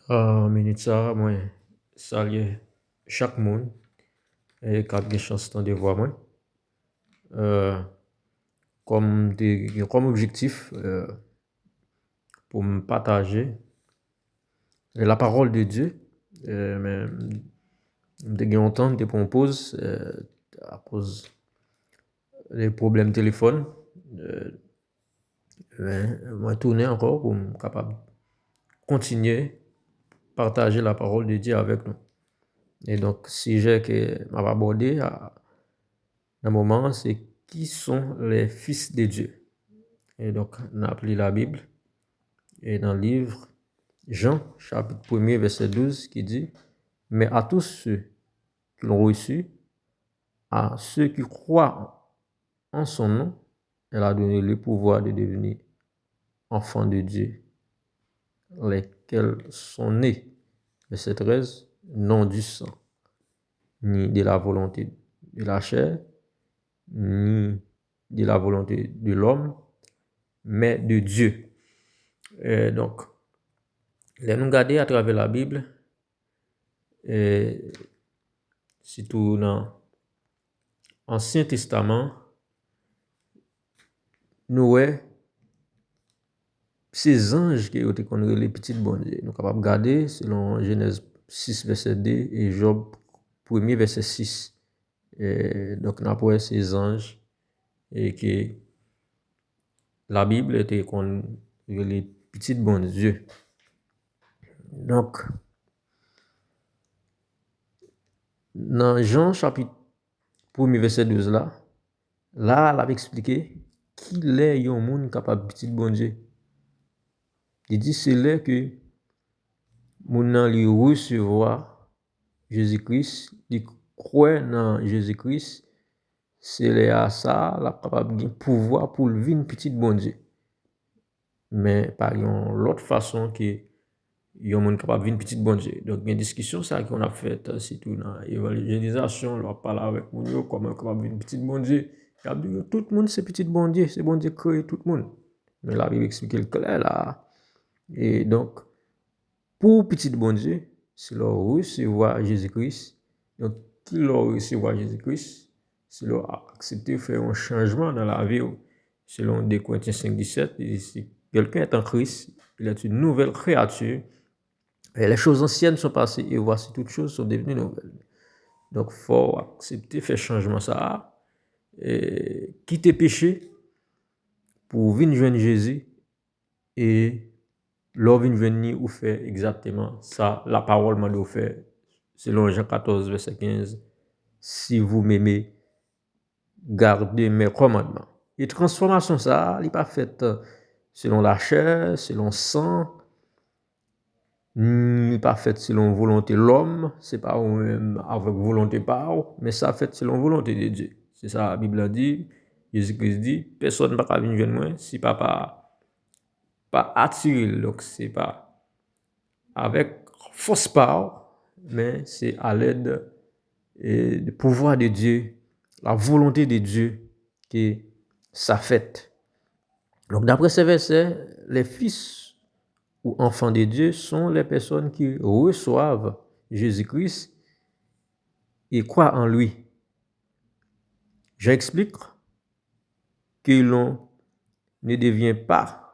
Minute ça, moi, saluer chaque monde et qui a une chance de voir moi. Euh, comme objectif pour me partager la parole de Dieu. Mais de longtemps, je propose à cause des problèmes téléphone. Moi, tourner encore pour me capable continuer partager la parole de Dieu avec nous. Et donc, sujet que m'a abordé à un moment, c'est qui sont les fils de Dieu. Et donc, on a appelé la Bible et dans le livre Jean, chapitre 1er, verset 12, qui dit: mais à tous ceux qui l'ont reçu, à ceux qui croient en son nom, elle a donné le pouvoir de devenir enfants de Dieu, lesquels sont nés, verset 13, non du sang, ni de la volonté de la chair, ni de la volonté de l'homme, mais de Dieu. Et donc, là, nous regarder à travers la Bible, et surtout dans l'Ancien Testament, nous voyons ces anges qui ont été connus les petits bon Dieu. Nous sommes capables de regarder selon Genèse 6, verset 2 et Job 1er, verset 6. Et donc, nous avons ces anges et que la Bible était connue les petits bon Dieu. Donc, dans Jean chapitre 1er, verset 12 là, elle a expliqué qu'il est un monde capable de petit bon Dieu. Il dit c'est là que mon lui recevoir Jésus-Christ, il croit dans Jésus-Christ, c'est là ça, la capable de pouvoir pour le vivre petit bon Dieu. Mais par l'autre façon que yon monde capable de vivre petit bon Dieu. Donc il y a une discussion ça qu'on a fait surtout dans l'évangélisation, on parle avec mon yo comment capable de vivre petit bon Dieu. Il a dit tout le monde c'est petit bon Dieu, c'est bon Dieu créé tout le monde. Mais la Bible explique le clair là. Et donc pour petit bon Dieu, c'est leur recevoir Jésus-Christ. Donc, qui leur recevoir Jésus-Christ, c'est leur accepter de faire un changement dans la vie. Selon 2 Corinthiens 5,17, si quelqu'un est en Christ, il est une nouvelle créature. Et les choses anciennes sont passées et voici toutes choses sont devenues nouvelles. Donc, il faut accepter, faire changement ça, et quitter péché pour venir joindre Jésus et l'homme vient venir ou fait exactement ça, la parole m'a dit fait, selon Jean 14, verset 15, si vous m'aimez, gardez mes commandements. Et transformation ça, elle n'est pas faite selon la chair, selon le sang, n'est pas faite selon volonté de l'homme, c'est pas même avec volonté par, mais ça fait selon volonté de Dieu. C'est ça la Bible a dit, Jésus-Christ dit, personne ne va venir joindre moi si papa pas attiré, donc c'est pas avec force par, mais c'est à l'aide du pouvoir de Dieu, la volonté de Dieu que ça fait. Donc d'après ces versets, les fils ou enfants de Dieu sont les personnes qui reçoivent Jésus-Christ et croient en lui. J'explique que l'on ne devient pas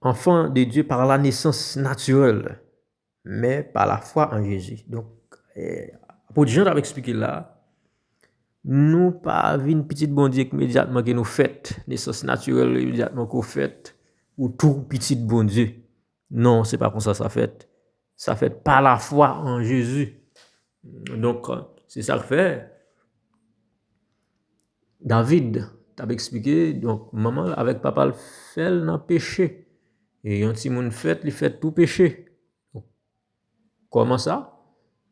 enfant de Dieu par la naissance naturelle, mais par la foi en Jésus. Donc, pour Jean a expliqué là, nous pas une petite bon Dieu immédiatement que nous fait naissance naturelle immédiatement qu'on fait ou tout petit bon Dieu. Non, c'est pas comme ça fait. Ça fait par la foi en Jésus. Donc c'est ça que fait David t'a expliqué donc maman avec papa le fait dans péché et un petit monde fait il fait tout péché. Comment ça?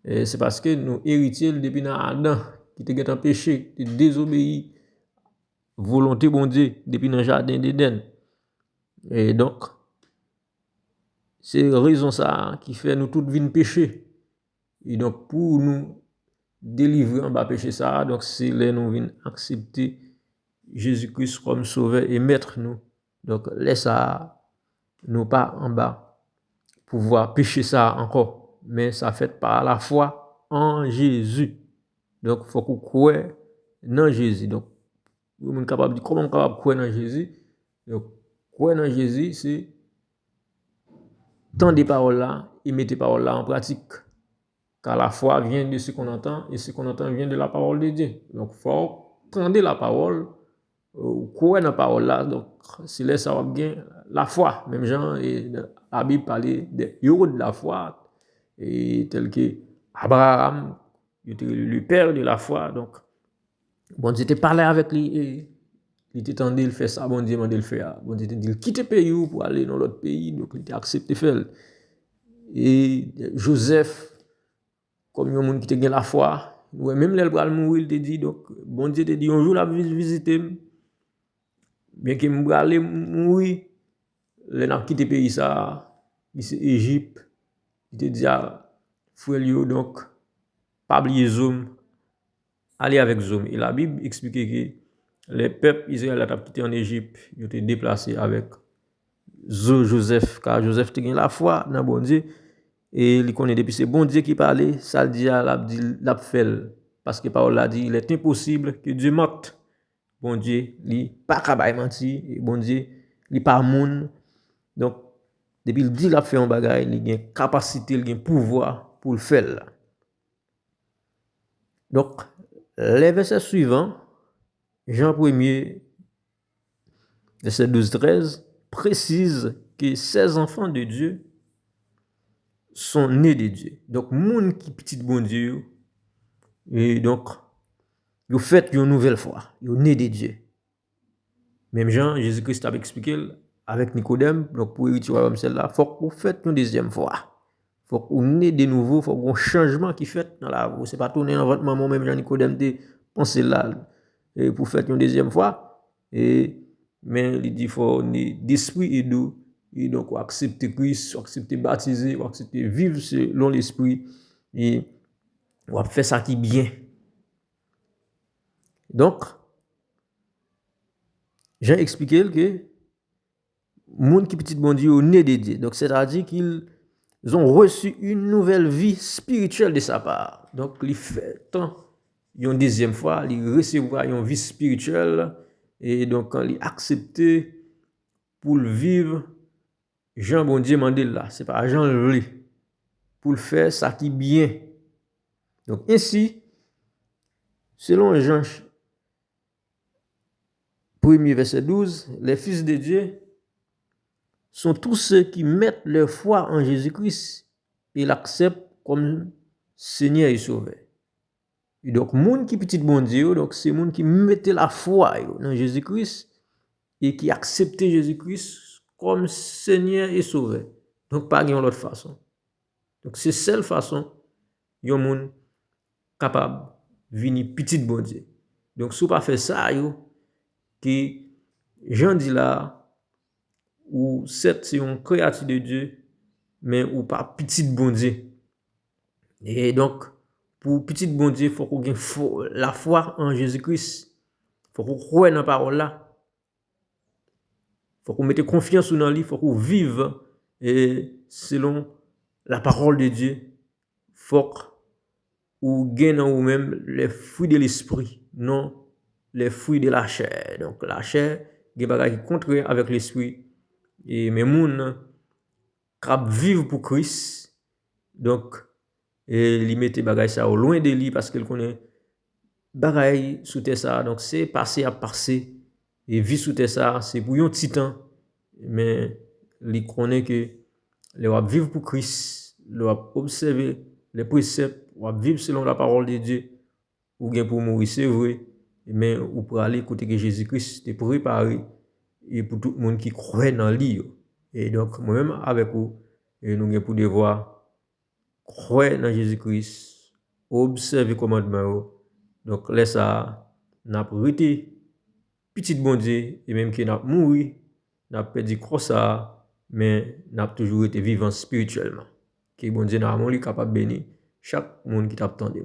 Et c'est parce que nous héritiers depuis Adam qui était en péché, qui désobéit volonté bon Dieu depuis dans le jardin d'Éden. Et donc c'est raison ça qui fait nous tous vivre péché. Et donc pour nous délivrer en bas péché ça, donc c'est là nous venons accepter Jésus-Christ comme sauveur et maître nous. Donc laisse ça nous pas en bas pouvoir pécher ça encore. Mais ça fait par la foi en Jésus. Donc, il faut qu'on croie dans Jésus. Donc, on est capable de dire comment on est capable de croire dans Jésus. Donc, croire dans Jésus, c'est tendre des paroles là et mettre des paroles là en pratique. Car la foi vient de ce qu'on entend et ce qu'on entend vient de la parole de Dieu. Donc, il faut prendre la parole, croire dans la parole là. Donc, c'est là ça va bien la foi. Même Jean et la Bible parlait des héros de la foi, et tel que Abraham, il était le père de la foi. Donc, bon Dieu était parlé avec lui et il était tendu de faire ça, bon Dieu m'a dit le faire. Bon Dieu était dit quitter le pays pour aller dans l'autre pays, donc il était accepté de faire. Et Joseph, comme un monde qui était la foi, ouais, même les bras mourir, il te dit, donc bon Dieu te dit un jour la visiter, bien que me aller mourir, les n'a quitté le pays ça, c'est Égypte, il te dit frère donc pas oublier Zoom, aller avec Zoom. Et la Bible explique que les peuples israéliens ont quitté en Égypte, ils ont été déplacés avec Joseph, car Joseph a la foi dans bon Dieu. Et il connaît depuis c'est bon Dieu qui parlait, ça le dit l'a fait. Parce que parole a dit, il est impossible que Dieu mente. Bon Dieu, il pas capable de mentir, et bon Dieu, il pas monde. Donc, depuis il dit l'a fait un bagage, il a une capacité, il a un pouvoir pour le faire. Donc, les versets suivants, Jean 1er, verset 12-13, précise que ces enfants de Dieu sont nés de Dieu. Donc, moun qui petit bon Dieu, et donc, ils fait une nouvelle fois, ils sont nés de Dieu. Même Jean, Jésus-Christ a expliqué avec Nicodème, donc pour hériter comme celle-là, il faut que vous faites une deuxième fois. Il faut que vous nez de nouveau, il faut qu'il y ait un changement qui fait dans la vie. Ce n'est pas tourner dans votre maman, même Jean Nicodème, de penser là, et pour faire une deuxième fois. Mais il dit qu'il faut d'esprit et d'eau. Et donc, accepter Christ, accepter baptiser, accepter vivre selon l'esprit. Et on va faire ça qui est bien. Donc, j'ai expliqué que monde qui petit bon Dieu au nez de Dieu. Donc, c'est-à-dire qu'ils ont reçu une nouvelle vie spirituelle de sa part. Donc, il fait tant, une deuxième fois, il recevra une vie spirituelle. Et donc, quand il accepté pour le vivre, Jean bon Dieu m'a dit là, c'est pas Jean le pour le faire ça qui bien. Donc, ainsi, selon Jean 1er verset 12, les fils de Dieu sont tous ceux qui mettent leur foi en Jésus-Christ et l'acceptent comme Seigneur et Sauveur. Et donc, moun qui petit bon Dieu, donc c'est moun qui mettent la foi dans Jésus-Christ et qui acceptent Jésus-Christ comme Seigneur et Sauveur. Donc, pas d'une autre façon. Donc, c'est seule façon yon moun capable de venir petit bon Dieu. Donc, si vous pas fait ça, qui Jean dit là, ou certes c'est une créature de Dieu, mais ou pas petit bon Dieu. Et donc, pour petit bon Dieu, il faut qu'on ait la foi en Jésus-Christ. Il faut qu'on croie dans la parole là. Il faut qu'on mette confiance dans lui, il faut qu'on vive selon la parole de Dieu. Il faut qu'on gagne en nous-mêmes les fruits de l'esprit, non les fruits de la chair. Donc, la chair, il y a des choses qui contraires avec l'esprit. Et mes moun cap vivre pour Christ. Donc et li mette bagay ça au loin de lui parce qu'il connaît bagay sous terre ça. Donc c'est passé à passer et vie sous terre ça, c'est pour un petit temps mais il connaît que le va vivre pour Christ, le va observer les préceptes, va vivre selon la parole de Dieu ou bien pour mourir c'est vrai mais ou pour aller côté que Jésus-Christ est préparé et pour tout le monde qui croit dans lui. Et donc, moi-même, avec vous, nous avons pour devoir croire dans Jésus-Christ, observer le commandement. Donc, laisse ça, n'a pas été petit bon Dieu, et même qu'il n'a pas mouru, n'a pas perdu croix ça, mais n'a toujours été vivant spirituellement. Que bon Dieu n'a pas capable de bénir chaque monde qui t'a attendu.